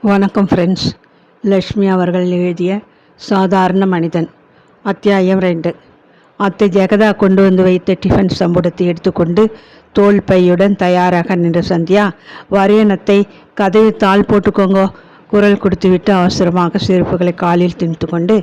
வணக்கம் ஃப்ரெண்ட்ஸ். லக்ஷ்மி அவர்கள் எழுதிய சாதாரண மனிதன் அத்தியாயம் 2. அத்தை ஜெகதா கொண்டு வந்து வைத்த டிஃபன் சம்புடத்தை எடுத்துக்கொண்டு தோல் பையுடன் தயாராக நின்ற சந்தியா, வரையனத்தை கதவை தாள் போட்டுக்கோங்கோ குரல் கொடுத்துவிட்டு அவசரமாக செருப்புகளை காலில் திணித்து கொண்டு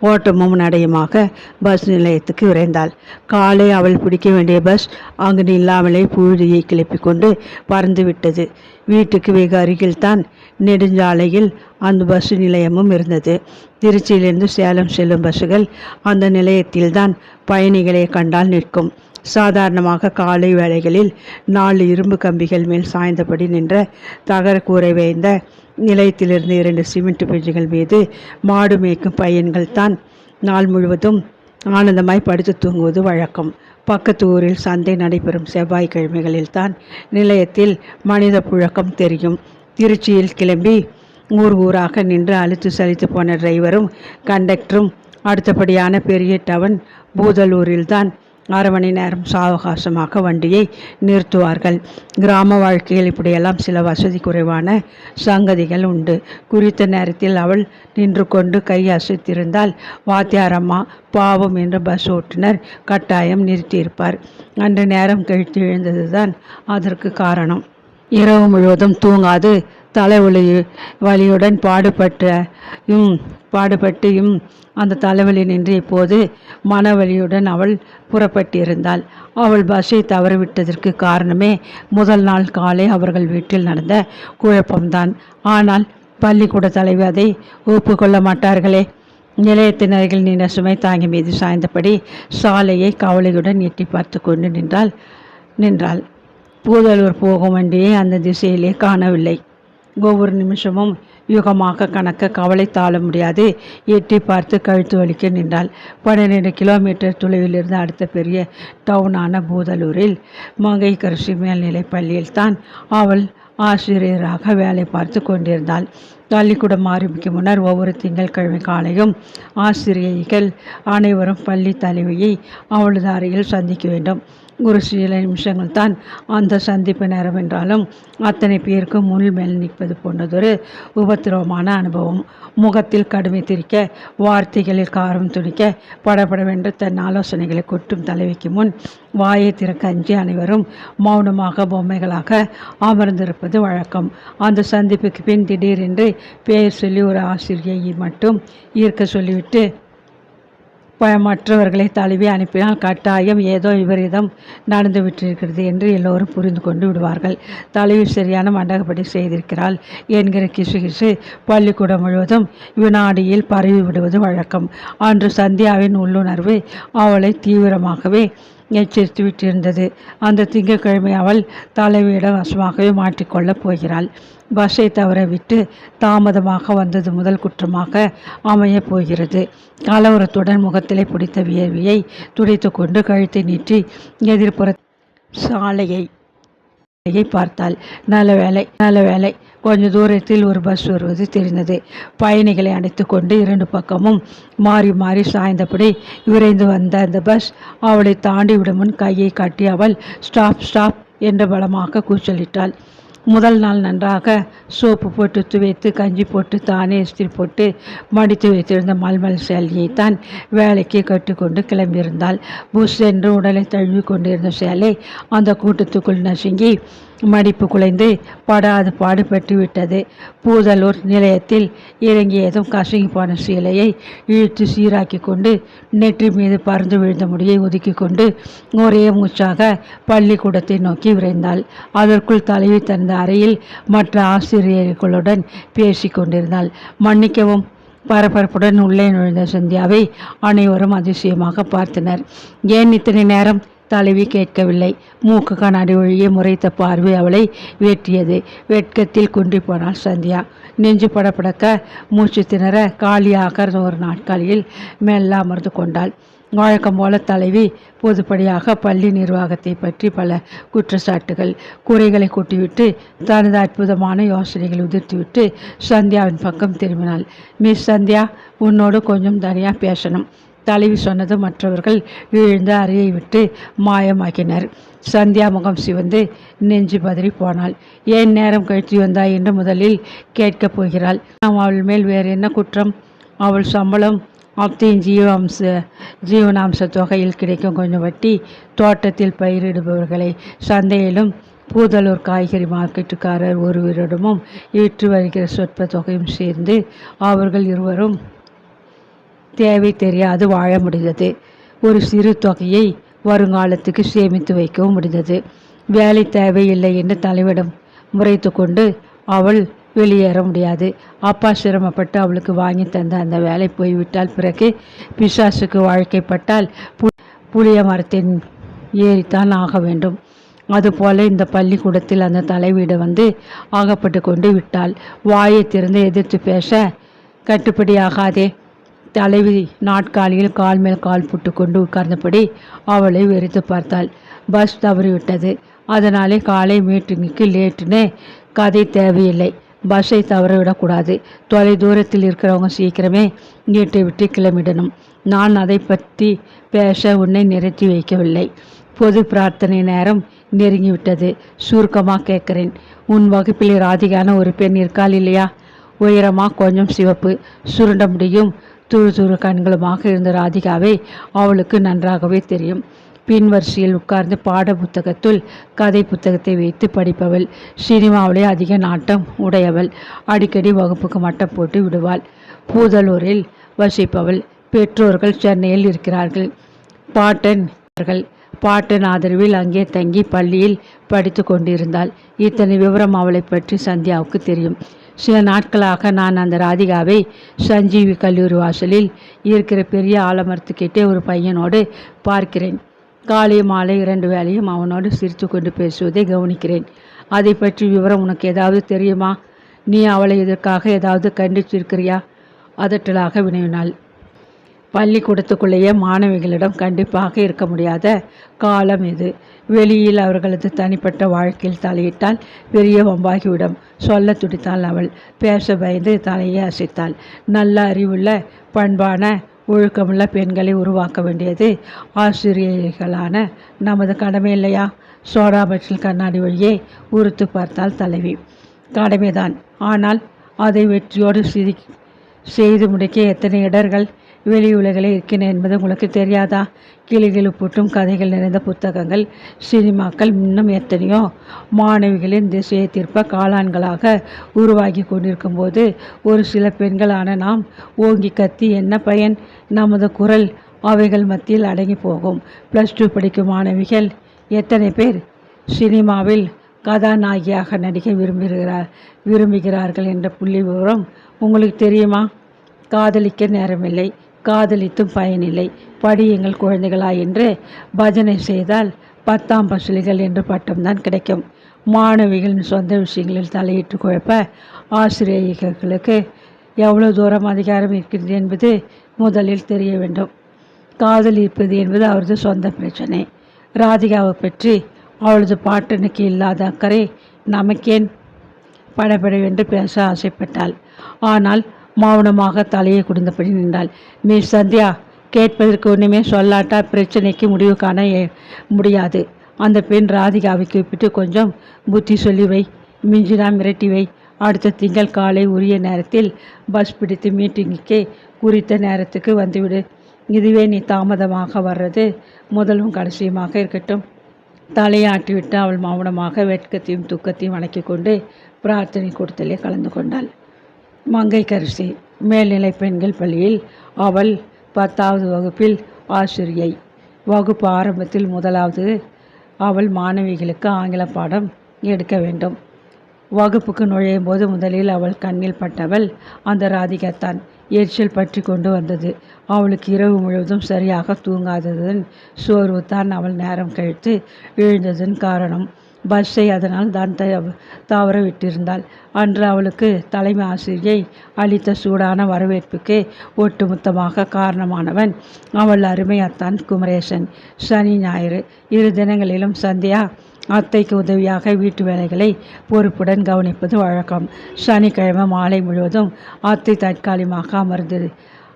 ஓட்டமும் நடையுமாக பஸ் நிலையத்துக்கு விரைந்தாள். காலை அவள் பிடிக்க வேண்டிய பஸ் அங்கு இல்லாமலே புழுதியை கிளப்பி கொண்டு பறந்து விட்டது. வீட்டுக்கு வெகு அருகில்தான் நெடுஞ்சாலையில் அந்த பஸ் நிலையமும் இருந்தது. திருச்சியிலிருந்து சேலம் செல்லும் பஸ்ஸுகள் அந்த நிலையத்தில்தான் பயணிகளை கண்டால் நிற்கும். சாதாரணமாக காலை வேளைகளில் 4 இரும்பு கம்பிகள் மேல் சாய்ந்தபடி நின்ற தகர கூரை வைந்த நிலையத்திலிருந்து 2 சிமெண்ட் பெஞ்சுகள் மீது மாடு மேய்க்கும் பையன்கள் தான் நாள் முழுவதும் ஆனந்தமாய் படுத்து தூங்குவது வழக்கம். பக்கத்து ஊரில் சந்தை நடைபெறும் செவ்வாய்க்கிழமைகளில் தான் நிலையத்தில் மனித புழக்கம் தெரியும். திருச்சியில் கிளம்பி ஊராக நின்று அழுத்து சலித்து போன டிரைவரும் கண்டக்டரும் அடுத்தபடியான பெரிய டவுன் பூதலூரில்தான் அரை மணி நேரம் சாவகாசமாக வண்டியை நிறுத்துவார்கள். கிராம வாழ்க்கையில் இப்படியெல்லாம் சில வசதி குறைவான சங்கதிகள் உண்டு. குறித்த நேரத்தில் அவள் நின்று கொண்டு கை அசைத்திருந்தால் வாத்தியாரம்மா பாவம் என்று பஸ் ஓட்டுநர் கட்டாயம் நிறுத்தியிருப்பார். அன்று நேரம் கழித்து எழுந்ததுதான் அதற்கு காரணம். இரவு முழுவதும் தூங்காது வலியுடன் பாடுபட்டும் அந்த தலைவலி நின்று இப்போது மனவலியுடன் அவள் புறப்பட்டிருந்தாள். அவள் பஸ்ஸை தவறிவிட்டதற்கு காரணமே முதல் நாள் காலை அவர்கள் வீட்டில் நடந்த குழப்பம்தான். ஆனால் பள்ளிக்கூட தலைவி அதை ஒப்புக்கொள்ள மாட்டார்களே. நிலையத்தின் அருகில் நின்ற சுமை தாங்கி மீது சாய்ந்தபடி சாலையை கவலையுடன் எட்டி பார்த்து கொண்டு நின்றாள். பூதலூர் போகும் வண்டியை அந்த திசையிலே காணவில்லை. ஒவ்வொரு நிமிஷமும் யுகமாக கணக்க கவலை தாழ முடியாது எட்டி பார்த்து கழுத்து வலிக்க நின்றாள். 12 கிலோமீட்டர் தொலைவிலிருந்து அடுத்த பெரிய டவுனான பூதலூரில் மங்கையர்கரசி மேல்நிலை பள்ளியில் தான் அவள் ஆசிரியராக வேலை பார்த்து கொண்டிருந்தாள். பள்ளிக்கூடம் ஆரம்பிக்கும் முன்னர் ஒவ்வொரு திங்கட்கிழமை காலையும் ஆசிரியைகள் அனைவரும் பள்ளி தலைவியை அவளது அறையில் சந்திக்க வேண்டும். ஒரு சில நிமிஷங்கள் தான் அந்த சந்திப்பு நேரம் என்றாலும் அத்தனை பேருக்கு முள் மேல் நிற்பது போன்றதொரு உபத்திரவமான அனுபவம். முகத்தில் கடுமை திரிக்க, வார்த்தைகளில் காரம் துணிக்க, படபடவென்று தன் ஆலோசனைகளை கொட்டும் தலைவிக்கு முன் வாயை திறக்க அஞ்சி அனைவரும் மௌனமாக பொம்மைகளாக அமர்ந்திருப்பது வழக்கம். அந்த சந்திப்புக்கு பின் திடீரென்று பெயர் சொல்லி ஒரு ஆசிரியை மட்டும் ஈர்க்க சொல்லிவிட்டு மற்றவர்களை தழுவி அனுப்பினால் கட்டாயம் ஏதோ விபரீதம் நடந்து விட்டிருக்கிறது என்று எல்லோரும் புரிந்து கொண்டு விடுவார்கள். தலைவி சரியான மண்டகப்படி செய்திருக்கிறாள் என்கிற கிசு பள்ளிக்கூடம் முழுவதும் வினாடியில் பரவி விடுவது வழக்கம். அன்று சந்தியாவின் உள்ளுணர்வு அவளை தீவிரமாகவே எச்சரித்து விட்டிருந்தது. அந்த திங்கட்கிழமை அவள் தலைவியிடம் வசமாகவே மாற்றிக்கொள்ளப் போகிறாள். பஸ்ஸை தவற விட்டு தாமதமாக வந்தது முதல் குற்றமாக அமையப் போகிறது. கலவரத்துடன் முகத்திலே பிடித்த வியர்வியை துடைத்து கொண்டு கழுத்தை நீட்டி எதிர்ப்புற சாலையை பார்த்தாள். நல்ல வேலை கொஞ்ச தூரத்தில் ஒரு பஸ் வருவது தெரிந்தது. பயணிகளை அணைத்து கொண்டு 2 பக்கமும் மாறி மாறி சாய்ந்தபடி விரைந்து வந்த அந்த பஸ் அவளை தாண்டி விடும் முன் கையை காட்டி அவள் ஸ்டாப் என்று பலமாக கூச்சலிட்டாள். முதல் நாள் நன்றாக சோப்பு போட்டு துவைத்து கஞ்சி போட்டு தானே இஸ்திரி போட்டு மடித்து வைத்திருந்த மல்மல் சேலையைத்தான் வேலைக்கு கட்டுக்கொண்டு கிளம்பியிருந்தாள். புஷ் என்று உடலை தழுவி கொண்டிருந்த சேலை அந்த கூட்டத்துக்குள் நசுங்கி மடிப்பு குலைந்து படாது பாடுபட்டு விட்டது. பூதலூர் நிலையத்தில் இறங்கியதும் கசங்கி போன சீலையை இழுத்து சீராக்கி கொண்டு நெற்றி மீது பறந்து விழுந்த முடியை ஒதுக்கி கொண்டு ஒரே மூச்சாக பள்ளிக்கூடத்தை நோக்கி விரைந்தாள். அதற்குள் தலைவி தந்த அறையில் மற்ற ஆசிரியர்களுடன் பேசி கொண்டிருந்தாள். மன்னிக்கவும். பரபரப்புடன் உள்ளே நுழைந்த சந்தியாவை அனைவரும் அதிசயமாக பார்த்தனர். ஏன் இத்தனை நேரம்? தலைவி கேட்கவில்லை. மூக்கு கண்ணாடி ஒழிய முறைத்த பார்வை அவளை வெட்டியது. வெட்கத்தில் குன்றி போனாள் சந்தியா. நெஞ்சு படப்படக்க மூச்சு திணற காலியாக ஒரு நாட்காலியில் மெல்ல அமர்ந்து கொண்டாள். வழக்கம் போல தலைவி பொதுப்படியாக பள்ளி நிர்வாகத்தை பற்றி பல குற்றச்சாட்டுகள் குறைகளை கூட்டிவிட்டு தனது அற்புதமான யோசனைகளை உதிர்த்துவிட்டு சந்தியாவின் பக்கம் திரும்பினாள். மிஸ் சந்தியா, உன்னோடு கொஞ்சம் தனியாக பேசணும். தலைவி சொன்னது மற்றவர்கள் இழுந்து அறையை விட்டு மாயமாக்கினர். சந்தியா முகம் சிவந்து நெஞ்சு பதறி போனாள். ஏன் நேரம் கழித்து வந்தாய் என்று முதலில் கேட்கப் போகிறாள். நாம் அவள் மேல் வேறு என்ன குற்றம்? அவள் சம்பளம், அத்தையின் ஜீவனாம்ச தொகையில் கிடைக்கும் கொஞ்சம் வட்டி, தோட்டத்தில் பயிரிடுபவர்களை சந்தையிலும் பூதலூர் காய்கறி மார்க்கெட்டுக்காரர் ஒருவரிடமும் விற்று வருகிற சொற்ப தொகையும் சேர்ந்து அவர்கள் இருவரும் தேவை தெரியாது வாழ முடிந்தது. ஒரு சிறு தொகையை வருங்காலத்துக்கு சேமித்து வைக்கவும் முடிந்தது. வேலை தேவையில்லை என்று தலைவிடம் முறைத்து கொண்டு அவள் வெளியேற முடியாது. அப்பா சிரமப்பட்டு அவளுக்கு வாங்கி தந்த அந்த வேலை போய்விட்டால் பிறகு பிசாசுக்கு வாழ்க்கைப்பட்டால் புளிய மரத்தின் ஏறித்தான் ஆக வேண்டும். அதுபோல இந்த பள்ளிக்கூடத்தில் அந்த தலைவீடு வந்து ஆகப்பட்டு கொண்டு விட்டாள். வாயை திறந்து எதிர்த்து பேச கட்டுப்படியாகாதே. தலைவி நாட்காலியில் கால் மேல் கால் புட்டு கொண்டு உட்கார்ந்தபடி அவளை வெறித்து பார்த்தாள். பஸ் தவறிவிட்டது. அதனாலே காலை மீட்டிங்குக்கு லேட்டுன்னு கதை தேவையில்லை. பஸ்ஸை தவறவிடக்கூடாது. தொலை தூரத்தில் இருக்கிறவங்க சீக்கிரமே வீட்டை விட்டு கிளம்பிடணும். நான் அதை பற்றி பேச உன்னை நிறுத்தி வைக்கவில்லை. பொது பிரார்த்தனை நேரம் நெருங்கிவிட்டது. சுருக்கமாக கேட்குறேன். உன் வகுப்பில் ராதிகான ஒரு பெண் இருக்காள் இல்லையா? உயரமாக, கொஞ்சம் சிவப்பு, சுருண்ட முடியும், துரு துரு கண்களுமாக இருந்த ராதிகாவை அவளுக்கு நன்றாகவே தெரியும். பின் வரிசையில் உட்கார்ந்து பாட புத்தகத்துள் கதை புத்தகத்தை வைத்து படிப்பவள். சினிமாவிலே அதிக நாட்டம் உடையவள். அடிக்கடி வகுப்புக்கு மட்டம் போட்டு விடுவாள். பூதலூரில் வசிப்பவள். பெற்றோர்கள் சென்னையில் இருக்கிறார்கள். பாட்டன் ஆதரவில் அங்கே தங்கி பள்ளியில் படித்து கொண்டிருந்தாள். இத்தனை விவரம் அவளை பற்றி சந்தியாவுக்கு தெரியும். சில நாட்களாக நான் அந்த ராதிகாவை சஞ்சீவி கல்லூரி வாசலில் இருக்கிற பெரிய ஆலமரத்துக்கிட்டே ஒரு பையனோடு பார்க்கிறேன். காலை மாலை 2 வேளையும் அவனோடு சிரித்து கொண்டு பேசுவதை கவனிக்கிறேன். அதை பற்றி விவரம் உனக்கு ஏதாவது தெரியுமா? நீ அவளை இதற்காக ஏதாவது கண்டிச்சிருக்கிறியா? அதட்டலாக வினவினாள். பள்ளிக்கூடத்துக்குள்ளேயே மாணவிகளிடம் கண்டிப்பாக இருக்க முடியாத காலம் இது. வெளியில் அவர்களது தனிப்பட்ட வாழ்க்கையில் தலையிட்டால் பெரிய வம்பாகிவிடும். சொல்ல துடித்தாள் அவள். பேச பயந்து தலையை அசைத்தாள். நல்ல அறிவுள்ள, பண்பான, ஒழுக்கமுள்ள பெண்களை உருவாக்க வேண்டியது ஆசிரியர்களான நமது கடமை இல்லையா? சோடா பட்டில் கண்ணாடி வழியே உறுத்து பார்த்தாள் தலைவி. கடமைதான். ஆனால் அதை வெற்றியோடு செய்து முடிக்க எத்தனை இடர்கள், வெளி உலகில் இருக்கின்றன என்பது உங்களுக்கு தெரியாதா? கிளிகிழிப்பூட்டும் கதைகள் நிறைந்த புத்தகங்கள், சினிமாக்கள், இன்னும் எத்தனையோ மாணவிகளின் திசையை திருப்ப காளான்களாக உருவாகி கொண்டிருக்கும் போது ஒரு சில பெண்களான நாம் ஓங்கி கத்தி என்ன பயன்? நமது குரல் அவைகள் மத்தியில் அடங்கி போகும். +2 படிக்கும் மாணவிகள் எத்தனை பேர் சினிமாவில் கதாநாயகியாக நடிக்க விரும்புகிறார்கள் என்ற புள்ளி விவரம் உங்களுக்கு தெரியுமா? காதலிக்க நேரமில்லை, காதலித்தும் பயனில்லை, படியுங்கள் குழந்தைகளா என்று பஜனை செய்தால் 10ஆம் பசுலிகள் என்று பட்டம்தான் கிடைக்கும். மாணவிகளின் சொந்த விஷயங்களில் தலையிட்டு குழப்ப ஆசிரியர்களுக்கு எவ்வளவு தூரம் அதிகாரம் இருக்கிறது என்பது முதலில் தெரிய வேண்டும். காதலிப்பது என்பது அவரது சொந்த பிரச்சனை. ராதிகாவை பற்றி அவளது பாட்டனுக்கு இல்லாத அக்கறை நமக்கேன்? படபடவென்று பேச ஆசைப்பட்டாள். ஆனால் மௌனமாக தலையை குடிந்தபடி நின்றாள். மிஸ் சந்தியா, கேட்பதற்கு ஒன்றுமே சொல்லாட்டா பிரச்சனைக்கு முடிவு காண முடியாது. அந்த பெண் ராதிகாவை கூப்பிட்டு கொஞ்சம் புத்தி சொல்லி வை. மிஞ்சினா மிரட்டி வை. அடுத்த திங்கள் காலை உரிய நேரத்தில் பஸ் பிடித்து மீட்டிங்குக்கே குறித்த நேரத்துக்கு வந்துவிடு. இதுவே நீ தாமதமாக வர்றது முதலும் கடைசியுமாக இருக்கட்டும். தலையாட்டிவிட்டு அவள் மௌனமாக வெட்கத்தையும் துக்கத்தையும் அடக்கி கொண்டு பிரார்த்தனை கூட்டத்திலே கலந்து கொண்டாள். மங்கைக்கரசி மேல்நிலை பெண்கள் பள்ளியில் அவள் 10வது வகுப்பில் ஆசிரியை. வகுப்பு ஆரம்பத்தில் முதலாவது அவள் மாணவிகளுக்கு ஆங்கில பாடம் எடுக்க வேண்டும். வகுப்புக்கு நுழையும் போது முதலில் அவள் கண்ணில் பட்டவள் அந்த ராதிகாத்தான். எரிச்சல் பற்றி கொண்டு வந்தது. அவளுக்கு இரவு முழுவதும் சரியாக தூங்காததன் சோர்வு தான் அவள் நேரம் கழித்து எழுந்ததன் காரணம். பஸ்ஸை அதனால் தான் தவற விட்டிருந்தாள். அன்று அவளுக்கு தலைமை ஆசிரியை அளித்த சூடான வரவேற்புக்கு ஒட்டுமொத்தமாக காரணமானவன் அவள் அருமை அத்தான் குமரேசன். சனி ஞாயிறு 2 தினங்களிலும் சந்தியா அத்தைக்கு உதவியாக வீட்டு வேலைகளை பொறுப்புடன் கவனிப்பது வழக்கம். சனிக்கிழமை மாலை முழுவதும் அத்தை தற்காலிகமாக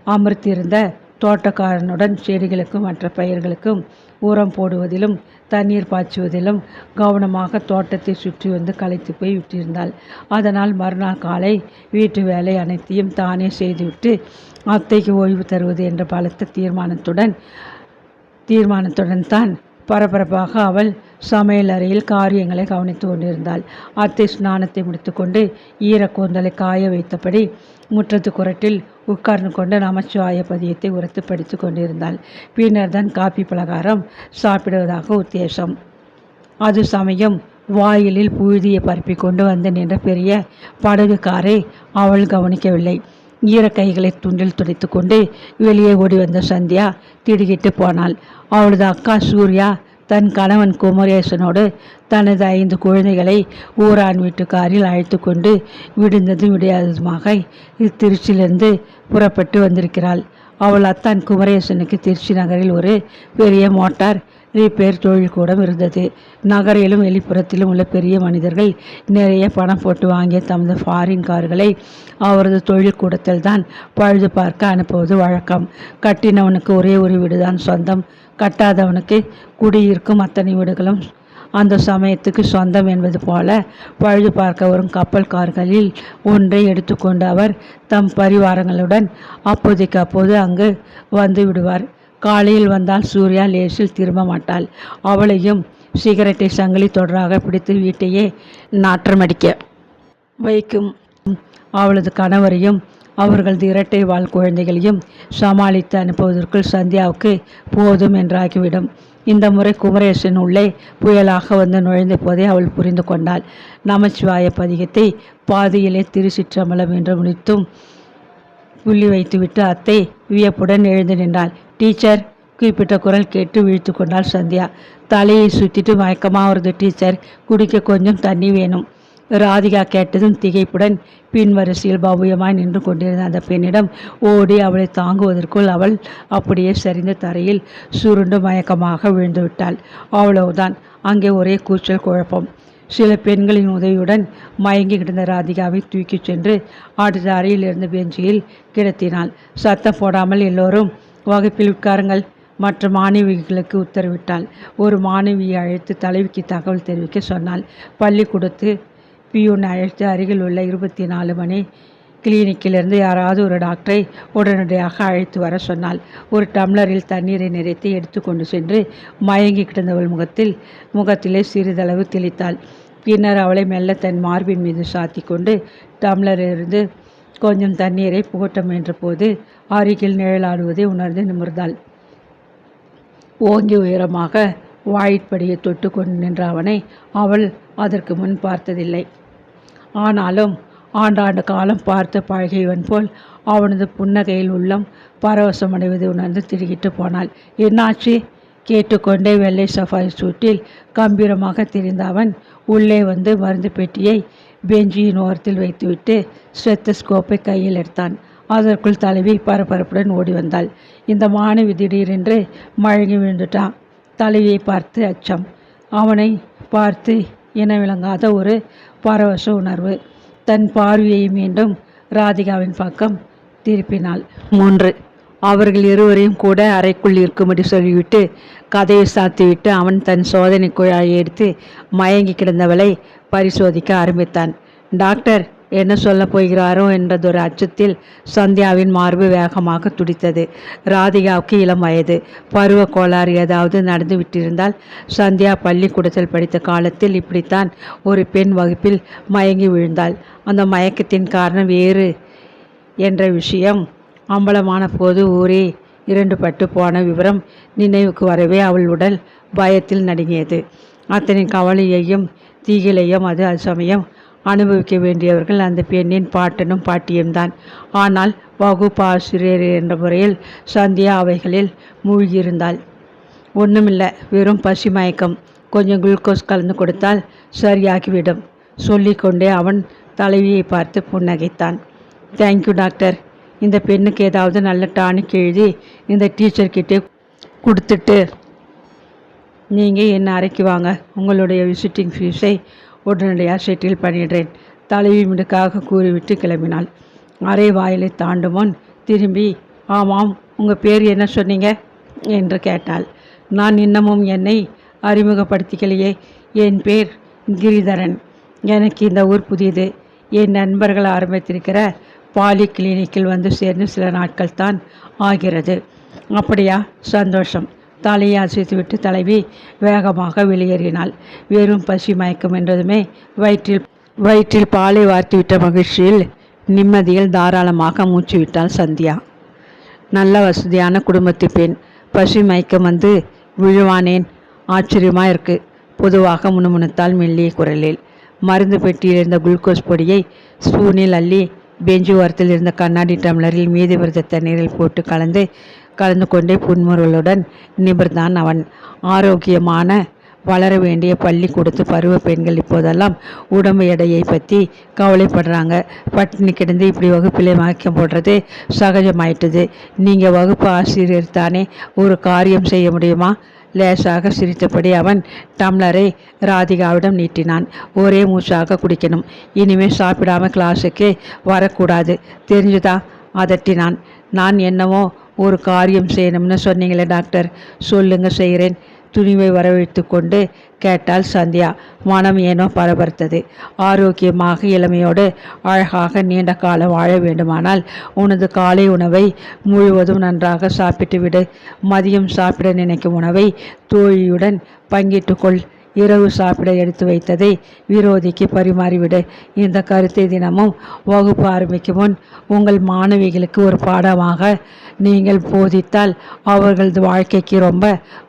அமர்த்தியிருந்த தோட்டக்காரனுடன் செடிகளுக்கும் மற்ற பயிர்களுக்கும் உரம் போடுவதிலும் தண்ணீர் பாய்ச்சுவதிலும் கவனமாக தோட்டத்தை சுற்றி வந்து களைத்து போய் விட்டிருந்தாள். அதனால் மறுநாள் காலை வீட்டு வேலை அனைத்தையும் தானே செய்துவிட்டு அத்தைக்கு ஓய்வு தருவது என்ற பலத்த தீர்மானத்துடன் தான் பரபரப்பாக அவள் சமையல் அறையில் காரியங்களை கவனித்து கொண்டிருந்தாள். அத்தை ஸ்நானத்தை முடித்துக்கொண்டு ஈரக்கூந்தலை காய வைத்தபடி முற்றத்து குரட்டில் உட்கார்ந்து கொண்டு நமச்சிவாய பதியத்தை உரத்து படித்து கொண்டிருந்தாள். பின்னர் தான் காப்பி பலகாரம் சாப்பிடுவதாக உத்தேசம். அது சமயம் வாயிலில் புழுதியை பரப்பி கொண்டு வந்து நின்ற பெரிய படகுக்காரை அவள் கவனிக்கவில்லை. ஈரக்கைகளை துண்டில் துடைத்து கொண்டு வெளியே ஓடி வந்த சந்தியா திடுக்கிட்டு போனாள். அவளது அக்கா சூர்யா தன் கணவன் குமரேசனோடு தனது 5 குழந்தைகளை ஊரான் வீட்டுக்காரில் அழைத்து கொண்டு விடுந்ததும் விடையாததுமாக திருச்சியிலிருந்து புறப்பட்டு வந்திருக்கிறாள். அவள் அத்தான் குமரேசனுக்கு திருச்சி நகரில் ஒரு பெரிய மோட்டார் ரிப்பேர் தொழில்கூடம் இருந்தது. நகரிலும் வெளிப்புறத்திலும் உள்ள பெரிய மனிதர்கள் நிறைய பணம் போட்டு வாங்கிய தமது ஃபாரின் கார்களை அவரது தொழில்கூடத்தில் தான் பழுது பார்க்க அனுப்புவது வழக்கம். கட்டினவனுக்கு ஒரே ஒரு வீடுதான் சொந்தம், கட்டாதவனுக்கு குடியிருக்கும் அத்தனை வீடுகளும் அந்த சமயத்துக்கு சொந்தம் என்பது போல பழுது பார்க்க வரும் கப்பல் கார்களில் ஒன்றை எடுத்துக்கொண்டு அவர் தம் பரிவாரங்களுடன் அப்போதைக்கு அப்போது அங்கு வந்து விடுவார். காலையில் வந்தால் சூர்யா லேசில் திரும்ப மாட்டாள். அவளையும் சிகரெட்டை சங்கிலி தொடராக பிடித்து வீட்டையே நாற்றமடிக்க வைக்கும். அவளது கணவரையும் அவர்களது இரட்டை வாழ் குழந்தைகளையும் சமாளித்து அனுப்புவதற்குள் சந்தியாவுக்கு போதும் என்றாகிவிடும். இந்த முறை குமரேசன் உள்ளே புயலாக வந்து நுழைந்த போதே அவள் புரிந்து கொண்டாள். நமச்சிவாய பதிகத்தை பாதியிலே திருச்சிற்றம்பலம் என்று முடித்தும் புள்ளி வைத்துவிட்டு அத்தை வியப்புடன் எழுந்து நின்றாள். டீச்சர், குறிப்பிட்ட குரல் கேட்டு விழித்து கொண்டாள் சந்தியா. தலையை சுற்றிட்டு மயக்கமாக வருது டீச்சர், குடிக்க கொஞ்சம் தண்ணி வேணும். ராதிகா கேட்டதும் திகைப்புடன் பின்வரிசையில் பவ்யமாய் நின்று கொண்டிருந்த அந்த பெண்ணிடம் ஓடி அவளை தாங்குவதற்குள் அவள் அப்படியே சரிந்த தரையில் சுருண்டு மயக்கமாக விழுந்து விட்டாள். அவ்வளவுதான். அங்கே ஒரே கூச்சல் குழப்பம். சில பெண்களின் உதவியுடன் மயங்கி கிடந்த ராதிகாவை தூக்கிச் சென்று அடுத்த அறையில் இருந்த பெஞ்சில் கிடத்தினாள். சத்தம் போடாமல் எல்லோரும் வகுப்பில் உட்காருங்கள். மற்ற மாணவிகளுக்கு உத்தரவிட்டாள். ஒரு மாணவியை அழைத்து தலைவிக்கு தகவல் தெரிவிக்க சொன்னாள். பள்ளிக்கூடத்து பியூனை அழைத்து அருகில் உள்ள 24 மணி கிளினிக்கிலிருந்து யாராவது ஒரு டாக்டரை உடனடியாக அழைத்து வர சொன்னாள். ஒரு டம்ளரில் தண்ணீரை நிறைத்து எடுத்து கொண்டு சென்று மயங்கி கிடந்தவள் முகத்திலே சிறிதளவு தெளித்தாள். பின்னர் அவளை மெல்ல தன் மார்பின் மீது சாத்தி கொண்டு டம்ளரிலிருந்து கொஞ்சம் தண்ணீரை புகட்ட முயன்ற போது அருகில் நிழலாடுவதை உணர்ந்து நிமிர்ந்தாள். ஓங்கி உயரமாக வாயிற்படியை தொட்டு கொண்டு நின்ற அவனை அவள் அதற்கு முன் பார்த்ததில்லை. ஆனாலும் ஆண்டாண்டு காலம் பார்த்து பழகியவன் போல் அவனது புன்னகையில் உள்ளம் பரவசமடைவதை உணர்ந்து திடுக்கிட்டு போனாள். என்னாச்சு? கேட்டுக்கொண்டே வெள்ளை சஃபாரி சூட்டில் கம்பீரமாக தெரிந்த அவன் உள்ளே வந்து மருந்து பெட்டியை பெஞ்சியின் ஓரத்தில் வைத்துவிட்டு ஸ்டெத்தஸ்கோப்பை கையில் எடுத்தான். அதற்குள் தலைவி பரபரப்புடன் ஓடி வந்தாள். இந்த மாணவி திடீரென்று மழங்கி விழுந்துட்டான். தலைவியை பார்த்து அச்சம், அவனை பார்த்து இனவிளங்காத ஒரு பரவச உணர்வு. தன் பார்வையை மீண்டும் ராதிகாவின் பக்கம் திருப்பினாள். 3 அவர்கள் இருவரையும் கூட அறைக்குள் இருக்கும்படி சொல்லிவிட்டு கதையை சாத்திவிட்டு அவன் தன் சோதனை குழாயை எடுத்து மயங்கி கிடந்தவளை பரிசோதிக்க ஆரம்பித்தான். டாக்டர் என்ன சொல்ல போகிறாரோ என்றதொரு அச்சத்தில் சந்தியாவின் மார்பு வேகமாக துடித்தது. ராதிகாவுக்கு இளம் வயது. பருவ கோளாறு ஏதாவது நடந்து விட்டிருந்தால் சந்தியா பள்ளிக்கூடத்தில் படித்த காலத்தில் இப்படித்தான் ஒரு பெண் வகுப்பில் மயங்கி விழுந்தாள். அந்த மயக்கத்தின் காரணம் வேறு என்ற விஷயம் அம்பலமான போது ஊரே 2 பட்டு போன விவரம் நினைவுக்கு வரவே அவள் உடல் பயத்தில் நடுங்கியது. அத்தனை கவலையையும் தீகிலையும் அது சமயம் அனுபவிக்க வேண்டியவர்கள் அந்த பெண்ணின் பாட்டனும் பாட்டியும் தான். ஆனால் வகுப்பு ஆசிரியர் என்ற முறையில் சந்தியா அவைகளில் மூழ்கியிருந்தாள். ஒன்றுமில்லை, வெறும் பசி மயக்கம், கொஞ்சம் குளுக்கோஸ் கலந்து கொடுத்தால் சரியாகிவிடும் சொல்லிக்கொண்டே அவன் தலைவியை பார்த்து புன்னகைத்தான். தேங்க்யூ டாக்டர், இந்த பெண்ணுக்கு ஏதாவது நல்ல டானிக் எழுதி இந்த டீச்சர்கிட்டே கொடுத்துட்டு நீங்கள் என்ன அறைக்கு வாங்க. உங்களுடைய விசிட்டிங் ஃபீஸை உடனடியாக செட்டில் பண்ணிடுறேன். தலைவி மிடுக்காக கூறிவிட்டு கிளம்பினாள். அரை வாயிலை தாண்டும் முன் திரும்பி, ஆமாம், உங்கள் பேர் என்ன சொன்னீங்க என்று கேட்டாள். நான் இன்னமும் என்னை அறிமுகப்படுத்திக்கலையே. என் பேர் கிரிதரன். எனக்கு இந்த ஊர் புதியது. என் நண்பர்கள் ஆரம்பித்திருக்கிற பாலி கிளினிக்கில் வந்து சேர்ந்து சில நாட்கள் தான் ஆகிறது. அப்படியா, சந்தோஷம். தலையை அசைத்துவிட்டு தலைவி வேகமாக வெளியேறினாள். வெறும் பசி மயக்கம் என்றதுமே வயிற்றில் பாலை வார்த்துவிட்ட மகிழ்ச்சியில் நிம்மதியில் தாராளமாக மூச்சு விட்டாள் சந்தியா. நல்ல வசதியான குடும்பத்து பெண். பசி மயக்கம் வந்து விழுவானேன், ஆச்சரியமாக இருக்கு. பொதுவாக முணுமுணுத்தால் மெல்லிய குரலில். மருந்து பெட்டியில் இருந்த குளுக்கோஸ் பொடியை ஸ்பூனில் அள்ளி பெஞ்சு ஓரத்தில் இருந்த கண்ணாடி டம்ளரில் மீதி விரத தண்ணீரில் போட்டு கலந்து கொண்டே புன்முறுவலுடன் நிபர்ந்தான் அவன். ஆரோக்கியமான வளர வேண்டிய பள்ளிக்கூடத்து பருவ பெண்கள் இப்போதெல்லாம் உடம்பு எடையை பற்றி கவலைப்படுறாங்க. பட்டினி கிடந்து இப்படி வகுப்பிலே மயக்கம் போடுறது சகஜமாயிட்டுது. நீங்கள் வகுப்பு ஆசிரியர் தானே, ஒரு காரியம் செய்ய முடியுமா? லேசாக சிரித்தபடி அவன் டம்ளரை ராதிகாவிடம் நீட்டினான். ஒரே மூச்சாக குடிக்கணும். இனிமேல் சாப்பிடாம கிளாஸுக்கு வரக்கூடாது, தெரிஞ்சுதா? அதட்டினான். நான் என்னவோ ஒரு காரியம் செய்யணும்னு சொன்னீங்களே டாக்டர், சொல்லுங்க, செய்கிறேன். துணிவை வரவழைத்து கொண்டு கேட்டாள் சந்தியா. மனம் ஏனோ பரபரத்தது. ஆரோக்கியமாக இளமையோடு அழகாக நீண்ட காலம் வாழ வேண்டுமானால் உனது காலை உணவை முழுவதும் நன்றாக சாப்பிட்டு விடு. மதியம் சாப்பிட நினைக்கும் உணவை தோழியுடன் பங்கிட்டுக்கொள். இரவு சாப்பிட எடுத்து வைத்ததை விரோதிக்கு பரிமாறிவிடு. இந்த கருத்தை தினமும் வகுப்பு ஆரம்பிக்கும் முன் உங்கள் மாணவிகளுக்கு ஒரு பாடமாக நீங்கள் போதித்தால் அவர்களது வாழ்க்கைக்கு ரொம்ப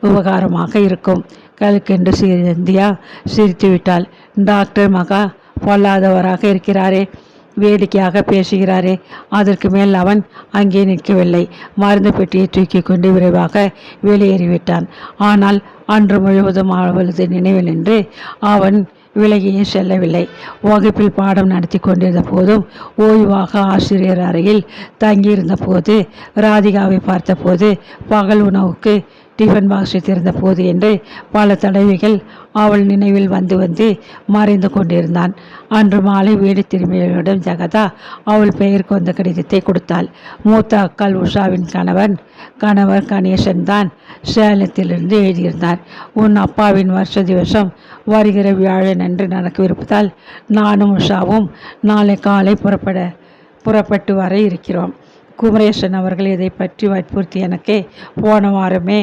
உபகாரமாக இருக்கும். கல்கென்று சந்தியா சிரித்துவிட்டாள். டாக்டர் மகா பொல்லாதவராக இருக்கிறாரே, வேடிக்கையாக பேசுகிறாரே. அதற்கு மேல் அவன் அங்கே நிற்கவில்லை. மருந்து பெட்டியை தூக்கி கொண்டு விரைவாக வெளியேறிவிட்டான். ஆனால் அன்று முழுவதும் அவளது நினைவில் நின்று அவன் விலகியே செல்லவில்லை. வகுப்பில் பாடம் நடத்தி கொண்டிருந்த போதும், ஓய்வாக ஆசிரியர் அறையில் தங்கியிருந்த போது, ராதிகாவை பார்த்தபோது, பகல் உணவுக்கு டிஃபன் பாக்ஸை திறந்த போது என்று பல தடவைகள் அவள் நினைவில் வந்து மறைந்து கொண்டிருந்தான். அன்று மாலை வீடு திரும்பியவரிடம் ஜகதா அவள் பெயர் கொண்ட கடிதத்தை கொடுத்தாள். மூத்த அக்காள் உஷாவின் கணவர் கணேசன் தான் சேலத்திலிருந்து எழுதியிருந்தார். உன் அப்பாவின் வருஷ திவசம் வருகிற வியாழன் அன்று நடக்கவிருப்பதால் நானும் உஷாவும் நாளை காலை புறப்பட்டு வர இருக்கிறோம். குமரேசன் அவர்கள் இதை பற்றி வற்புறுத்தி எனக்கு போன வாரமே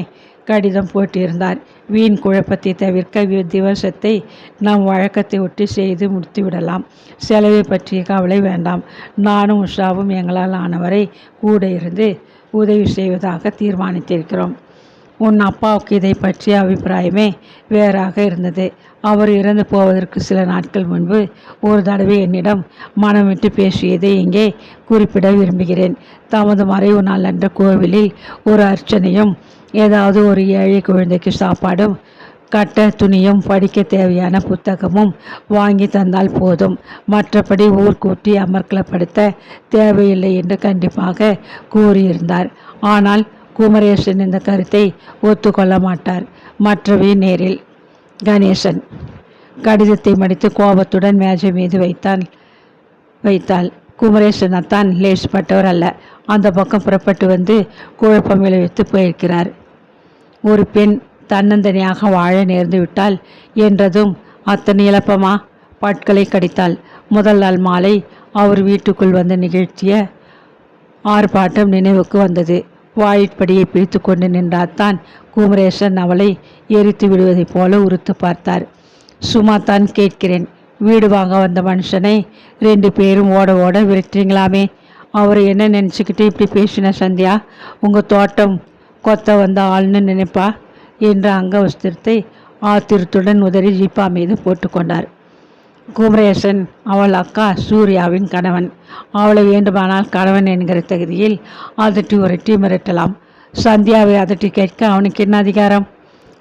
கடிதம் போட்டிருந்தார். வீண் குழப்பத்தை தவிர்க்க திவசத்தை நாம் வழக்கத்தை ஒட்டி செய்து முடித்து விடலாம். செலவை பற்றிய கவலை வேண்டாம். நானும் உஷாவும் எங்களால் ஆனவரை கூட இருந்து உதவி செய்வதாக தீர்மானித்திருக்கிறோம். உன் அப்பாவுக்கு இதை பற்றிய அபிப்பிராயமே வேறாக இருந்தது. அவர் இறந்து போவதற்கு சில நாட்கள் முன்பு ஒரு தடவை என்னிடம் மனம் விட்டு பேசியதை இங்கே குறிப்பிட விரும்புகிறேன். தமது மறைவு நாள் அன்ற கோவிலில் ஒரு அர்ச்சனையும், ஏதாவது ஒரு ஏழை குழந்தைக்கு சாப்பாடும், கட்ட துணியும், படிக்க தேவையான புத்தகமும் வாங்கி தந்தால் போதும். மற்றபடி ஊர் கூட்டி அமர்க்கலப்படுத்த தேவையில்லை என்று கண்டிப்பாக கூறியிருந்தார். ஆனால் குமரேசன் இந்த கருத்தை ஒத்துக்கொள்ள மாட்டார். மற்றவை நேரில். கணேசன் கடிதத்தை மடித்து கோபத்துடன் மேஜை மீது வைத்தாள். குமரேசன் அத்தான் லேசுப்பட்டவர் அல்ல. அந்த பக்கம் புறப்பட்டு வந்து குழப்பம் விளைவித்து போயிருக்கிறார். ஒரு பெண் தன்னந்தனியாக வாழ நேர்ந்து விட்டால் என்றதும் அத்தனை இழப்பமா? பற்களை கடித்தாள். முதல் நாள் மாலை அவர் வீட்டுக்குள் வந்து நிகழ்த்திய ஆர்ப்பாட்டம் நினைவுக்கு வந்தது. வாயிற்படியை பிடித்து கொண்டு நின்றாத்தான் குமரேசன் அவளை எரித்து விடுவதைப் போல உறுத்து பார்த்தார். சும்மா தான் கேட்கிறேன். வீடு வாங்க வந்த மனுஷனை 2 பேரும் ஓட ஓட விரட்டுறீங்களாமே. அவரை என்ன நினச்சிக்கிட்டு இப்படி பேசின சந்தியா? உங்கள் தோட்டம் கொத்த வந்த ஆள்னு நினைப்பா என்ற அங்கவஸ்திரத்தை ஆத்திரத்துடன் உதறி ஜீப்பா மீது போட்டுக்கொண்டார். குமரேசன் அவள் அக்கா சூர்யாவின் கணவன். அவளை வேண்டுமானால் கணவன் என்கிற தகுதியில் அதட்டி உரட்டி மிரட்டலாம். சந்தியாவை அதட்டி கேட்க அவனுக்கு என்ன அதிகாரம்?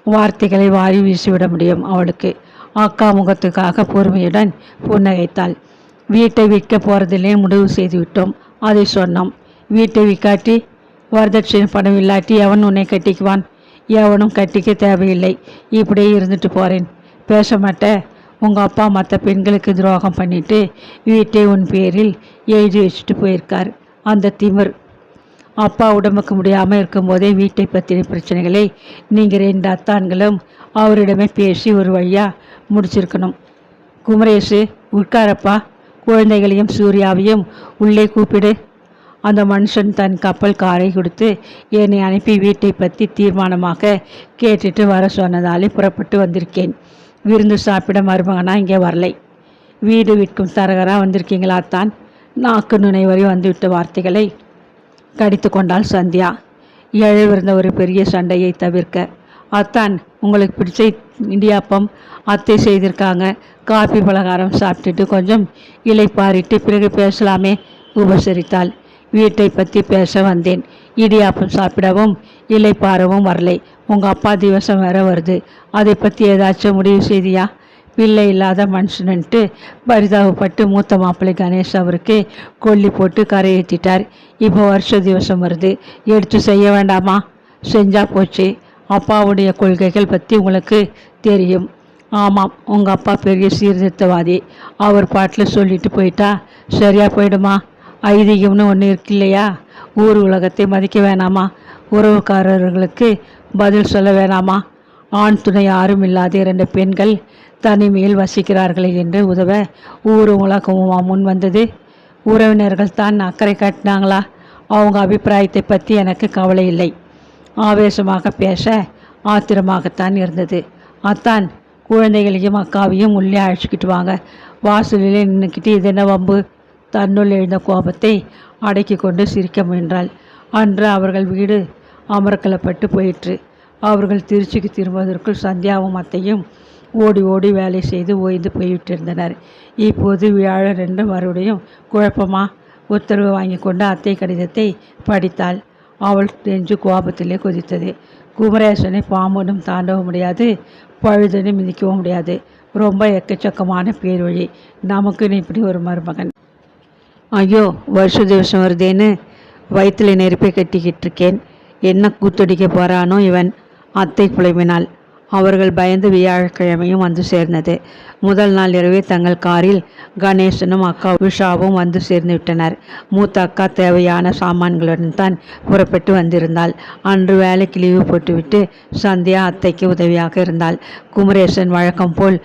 வார்த்தைகளை வாரி வீசிவிட முடியும் அவளுக்கு. அக்கா முகத்துக்காக பொறுமையுடன் புன்னகைத்தாள். வீட்டை விற்க போகிறதிலே முடிவு செய்து விட்டோம். அதை சொன்னோம். வீட்டை விற்காட்டி, வரதட்சணை பணம் இல்லாட்டி எவன் உன்னை கட்டிக்குவான்? எவனும் கட்டிக்க தேவையில்லை. இப்படியே இருந்துட்டு போகிறேன். பேச மாட்டேன். உங்கள் அப்பா மற்ற பெண்களுக்கு துரோகம் பண்ணிட்டு வீட்டை உன் பேரில் எழுதி வச்சுட்டு போயிருக்கார். அந்த திமிர் அப்பா உடம்புக்கு முடியாமல் இருக்கும்போதே வீட்டை பற்றின பிரச்சனைகளை நீங்கள் 2 அத்தான்களும் அவரிடமே பேசி ஒரு வழியாக முடிச்சிருக்கணும். குமரேசு, உட்காரப்பா. குழந்தைகளையும் சூர்யாவையும் உள்ளே கூப்பிடு. அந்த மனுஷன் தன் கப்பல் காரை கொடுத்து என்னை அனுப்பி வீட்டை பற்றி தீர்மானமாக கேட்டுட்டு வர சொன்னதாலே புறப்பட்டு வந்திருக்கேன். விருந்து சாப்பிட மருமகனா இங்கே வரலை. வீடு விற்கும் தரகராக வந்திருக்கீங்களா தான்? நாக்கு நுனை வரை வந்துவிட்ட வார்த்தைகளை கடித்து கொண்டாள் சந்தியா. எழவிருந்த ஒரு பெரிய சண்டையை தவிர்க்க, அத்தான் உங்களுக்கு பிடிச்ச இடியாப்பம் அத்தை செய்திருக்காங்க. காபி பலகாரம் சாப்பிட்டுட்டு கொஞ்சம் இலைப்பாரிட்டு பிறகு பேசலாமே உபசரித்தாள். வீட்டை பற்றி பேச வந்தேன். இடியாப்பம் சாப்பிடவும் இலைப்பாரவும் வரலை. உங்கள் அப்பா திவசம் வேற வருது. அதை பற்றி ஏதாச்சும் முடிவு செய்தியா? பிள்ளை இல்லாத மனுஷன்ட்டு பரிதாபப்பட்டு மூத்த மாப்பிள்ளை கணேஷ் அவருக்கு கொல்லி போட்டு கரையேற்றிட்டார். இப்போ வருஷ திவசம் வருது. எடுத்து செய்ய வேண்டாமா? செஞ்சா போச்சு. அப்பாவுடைய கொள்கைகள் பற்றி உங்களுக்கு தெரியும். ஆமாம், உங்கள் அப்பா பெரிய சீர்திருத்தவாதி. அவர் பாட்டில் சொல்லிட்டு போயிட்டா சரியாக போயிடுமா? ஐதீகம்னு ஒன்று இருக்கு இல்லையா? ஊர் உலகத்தை மதிக்க வேணாமா? உறவுக்காரர்களுக்கு பதில் சொல்ல வேணாமா? ஆண் துணை யாரும் இல்லாத 2 பெண்கள் தனிமையில் வசிக்கிறார்களே என்று உதவ ஊர் உலகமுமா முன் வந்தது? உறவினர்கள் தான் அக்கறை காட்டினாங்களா? அவங்க அபிப்பிராயத்தை பற்றி எனக்கு கவலை இல்லை. ஆவேசமாக பேச ஆத்திரமாகத்தான் இருந்தது. அத்தான், குழந்தைகளையும் அக்காவையும் உள்ளே அழைச்சிக்கிட்டு வாங்க. வாசலிலே நின்றுக்கிட்டு இது என்ன வம்பு? தன்னுள் எழுந்த கோபத்தை அடக்கி கொண்டு சிரிக்க முயன்றாள். அன்று அவர்கள் வீடு அமர்க்கலப்பட்டு போயிற்று. அவர்கள் திருச்சிக்கு திரும்புவதற்குள் சந்தியாவும் அத்தையும் ஓடி ஓடி வேலை செய்து ஓய்ந்து போய்விட்டிருந்தனர். இப்போது வியாழன் என்று மறுபடியும் குழப்பமா? உத்தரவு வாங்கி கொண்டு அத்தை கடிதத்தை படித்தாள். அவள் நெஞ்சு கோபத்திலே கொதித்தது. குமரேசனை பாம்புனும் தாண்டவும் முடியாது, பழுதுன்னு மிதிக்கவும் முடியாது. ரொம்ப எக்கச்சக்கமான பேர்வழி. நமக்குன்னு இப்படி ஒரு மருமகன். ஐயோ, வருஷ திவசம் வருதேன்னு வயிற்றுல நெருப்பை கட்டிக்கிட்டு இருக்கேன். என்ன கூத்தடிக்க போகிறானோ இவன், அத்தை புலம்பினாள். அவர்கள் பயந்து வியாழக்கிழமையும் வந்து சேர்ந்தது. முதல் நாள் இரவே தங்கள் காரில் கணேசனும் அக்கா உஷாவும் வந்து சேர்ந்து விட்டனர். மூத்த அக்கா தேவையான சாமான்களுடன் தான் புறப்பட்டு வந்திருந்தாள். அன்று வேலைக்கு லீவு போட்டுவிட்டு சந்தியா அத்தைக்கு உதவியாக இருந்தாள். குமரேசன் வழக்கம் போல்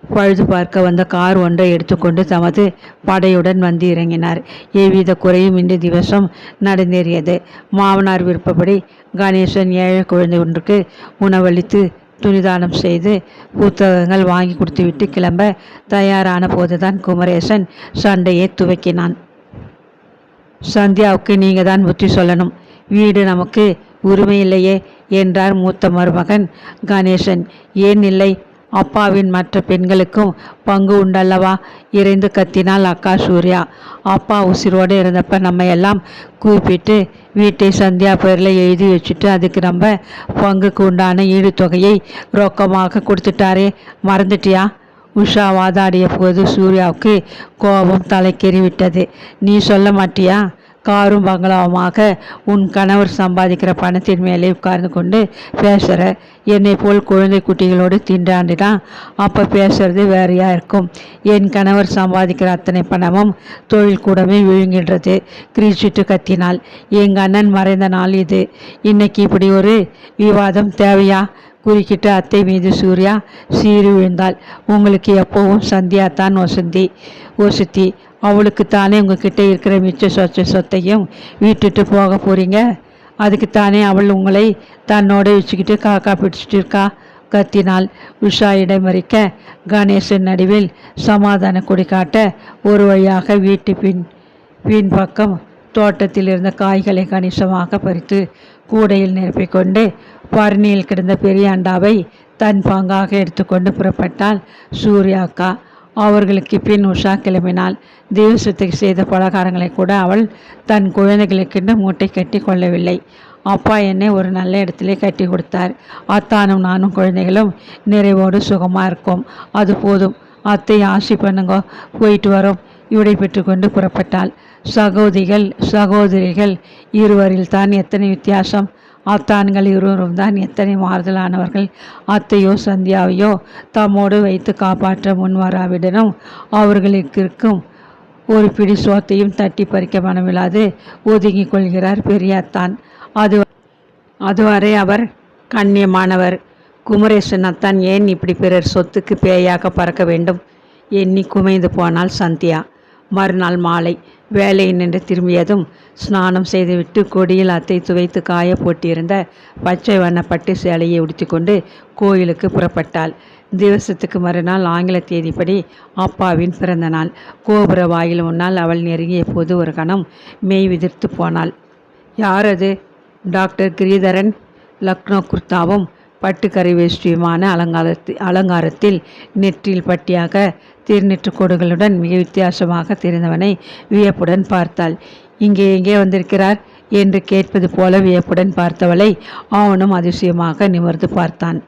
பழுது பார்க்க வந்த கார் ஒன்றை எடுத்துக்கொண்டு தமது படையுடன் வந்து இறங்கினார். எவ்வித குறையும் இன்று திவசம் நடந்தேறியது. மாமனார் விருப்பப்படி கணேசன் ஏழை குழந்தை ஒன்றுக்கு உணவளித்து துணிதானம் செய்து புத்தகங்கள் வாங்கி கொடுத்துவிட்டு கிளம்ப தயாரான போதுதான் குமரேசன் சண்டையை துவக்கினான். சந்தியாவுக்கு நீங்கள் தான் புத்தி சொல்லணும். வீடு நமக்கு உரிமை இல்லையே என்றார் மூத்த மருமகன் கணேசன். ஏன் இல்லை? அப்பாவின் மற்ற பெண்களுக்கும் பங்கு உண்டல்லவா? இறைந்து கத்தினாள் அக்கா சூர்யா. அப்பா உசிரோடு இருந்தப்ப நம்ம எல்லாம் கூப்பிட்டு வீட்டை சந்தியா பேரில் எழுதி வச்சுட்டு அதுக்கு நம்ம பங்குக்கு உண்டான ஈடுத்தொகையை ரொக்கமாக கொடுத்துட்டாரே, மறந்துட்டியா? உஷா வாதாடிய போது சூர்யாவுக்கு கோபம் தலைக்கேறி விட்டது. நீ சொல்ல மாட்டியா? காரும் பங்களாவுமாக உன் கணவர் சம்பாதிக்கிற பணத்தின் மேலே உட்கார்ந்து கொண்டு பேசுகிற. என்னை போல் குழந்தை குட்டிகளோடு திண்டாண்டினா அப்போ பேசுறது வேறையா இருக்கும். என் கணவர் சம்பாதிக்கிற அத்தனை பணமும் தொழில் கூடமே விழுங்கின்றது. கிரீச்சிட்டு கத்தினாள். எங்கள் அண்ணன் மறைந்த நாள் இது. இன்னைக்கு இப்படி ஒரு விவாதம் தேவையா? குறுக்கிட்டு அத்தை மீது சூர்யா சீறி விழுந்தாள். உங்களுக்கு எப்போவும் சந்தியா தான் ஒசுத்தி. அவளுக்குத்தானே உங்ககிட்ட இருக்கிற மிச்ச சொத்தையும் விட்டுட்டு போக போறீங்க. அதுக்குத்தானே அவள் உங்களை தன்னோட வச்சுக்கிட்டு காக்கா பிடிச்சிட்டு இருக்கா கத்தினாள். உஷா இடைமறிக்க கணேசன் நடுவில் சமாதான கொடி காட்ட ஒரு வழியாக வீட்டு பின் பக்கம் தோட்டத்தில் இருந்த காய்களை கணிசமாக பறித்து கூடையில் நிரப்பிக்கொண்டு பரணியில் கிடந்த பெரிய அண்டாவை தன் பங்காக எடுத்துக்கொண்டு புறப்பட்டாள் சூர்யாக்கா. அவர்களுக்கு பின் உஷா கிளம்பினாள். திவசத்துக்கு செய்த பலகாரங்களை கூட அவள் தன் குழந்தைகளுக்கென்று மூட்டை கட்டி கொள்ளவில்லை. அப்பா என்னை ஒரு நல்ல இடத்திலே கட்டி கொடுத்தார். அத்தானும் நானும் குழந்தைகளும் நிறைவோடு சுகமாக இருக்கோம். அது போதும். அத்தை ஆசி பண்ணுங்க, போயிட்டு வரோம். விடை பெற்று கொண்டு புறப்பட்டாள். சகோதரிகள் இருவரில் தான் எத்தனை வித்தியாசம்! அத்தான்கள் இருவரும் தான் எத்தனை மாறுதலானவர்கள்! அத்தையோ சந்தியாவையோ தம்மோடு வைத்து காப்பாற்ற முன்வராவிடனும் அவர்களுக்கு இருக்கும் ஒரு பிடி சோத்தையும் தட்டி பறிக்க மனமில்லாது ஒதுங்கிக் கொள்கிறார் பெரியாத்தான். அதுவரை அவர் கண்ணியமானவர். குமரேசன் அத்தான் ஏன் இப்படி பிறர் சொத்துக்கு பேயாக பறக்க வேண்டும்? எண்ணி குமைந்து போனாள் சந்தியா. மறுநாள் மாலை வேலையை நின்று திரும்பியதும் ஸ்நானம் செய்துவிட்டு கொடியில் அத்தை துவைத்து காய போட்டிருந்த பச்சை வண்ண பட்டு சேலையை உடுத்திக்கொண்டு கோயிலுக்கு புறப்பட்டாள். திவசத்துக்கு மறுநாள் ஆங்கில தேதிப்படி அப்பாவின் பிறந்த நாள். கோபுர வாயில் முன்னால் அவள் நெருங்கிய போது ஒரு கணம் மெய் விதிர்த்து போனாள். யார் அது? டாக்டர் கிரீதரன் லக்னோ குர்தாவும் பட்டுக்கரை வேஷ்டியுமான அலங்காரத்தில் நெற்றியில் பட்டியாக திருநெற்று கோடுகளுடன் மிக வித்தியாசமாக தெரிந்தவனை வியப்புடன் பார்த்தாள். இங்கே எங்கே வந்திருக்கிறார் என்று கேட்பது போல வியப்புடன் பார்த்தவளை அவனும் அதிசயமாக நிமிர்ந்து பார்த்தான்.